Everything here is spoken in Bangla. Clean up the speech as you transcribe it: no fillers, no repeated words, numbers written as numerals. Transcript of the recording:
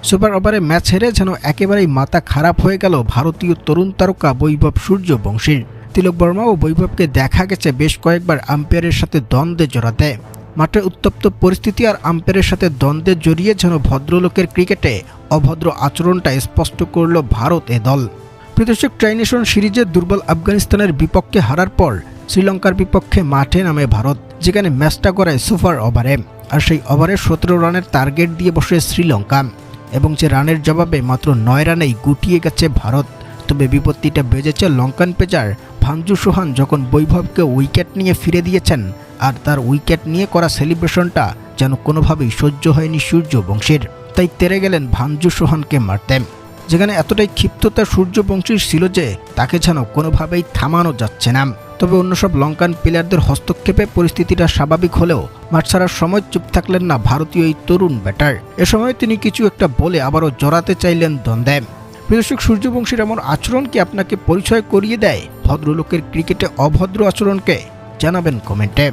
সুপার ওভারে ম্যাচ হেরে যেন একেবারেই মাথা খারাপ হয়ে গেল ভারতীয় তরুণ তারকা বৈভব সূর্যবংশীর। তিলক বর্মা ও বৈভবকে দেখা গেছে বেশ কয়েকবার আম্পায়ারের সাথে দ্বন্দ্বে জড়াতে। মাঠে উত্তপ্ত পরিস্থিতি আর আম্পায়ারের সাথে দ্বন্দ্বে জড়িয়ে যেন ভদ্রলোকের ক্রিকেটে অভদ্র আচরণটা স্পষ্ট করল ভারত এ দল। প্রদর্শক ট্রাইনেশন সিরিজে দুর্বল আফগানিস্তানের বিপক্ষে হারার পর শ্রীলঙ্কার বিপক্ষে মাঠে নামে ভারত, যেখানে ম্যাচটা গড়ায় সুপার ওভারে। আর সেই ওভারে 17 রানের টার্গেট দিয়ে বসে শ্রীলঙ্কা, এবং যে রানের জবাবে মাত্র 9 রানেই গুটিয়ে গেছে ভারত। তবে বিপত্তিটা বেজেছে লঙ্কান পেসার ভাঞ্জু সোহান যখন বৈভবকে উইকেট নিয়ে ফিরে দিয়েছেন, আর তার উইকেট নিয়ে করা সেলিব্রেশনটা যেন কোনোভাবেই সহ্য হয়নি সূর্যবংশীর। তাই তেরে গেলেন ভাঞ্জু সোহানকে মারতে, যেখানে এতটাই ক্ষিপ্ততা সূর্যবংশীর ছিল যে তাকে যেন কোনোভাবেই থামানো যাচ্ছে না। তবে অন্য সব লঙ্কান প্লেয়ারদের হস্তক্ষেপে পরিস্থিতিটা স্বাভাবিক হলেও মাঠ ছাড়ার সময় চুপ থাকলেন না ভারতীয় এই তরুণ ব্যাটার। এ সময় তিনি কিছু একটা বলে আবারও জড়াতে চাইলেন দ্বন্দ্বে। প্রদর্শক সূর্যবংশীর এমন আচরণ কি আপনাকে পরিচয় করিয়ে দেয় ভদ্রলোকের ক্রিকেটে অভদ্র আচরণকে? জানাবেন কমেন্টে।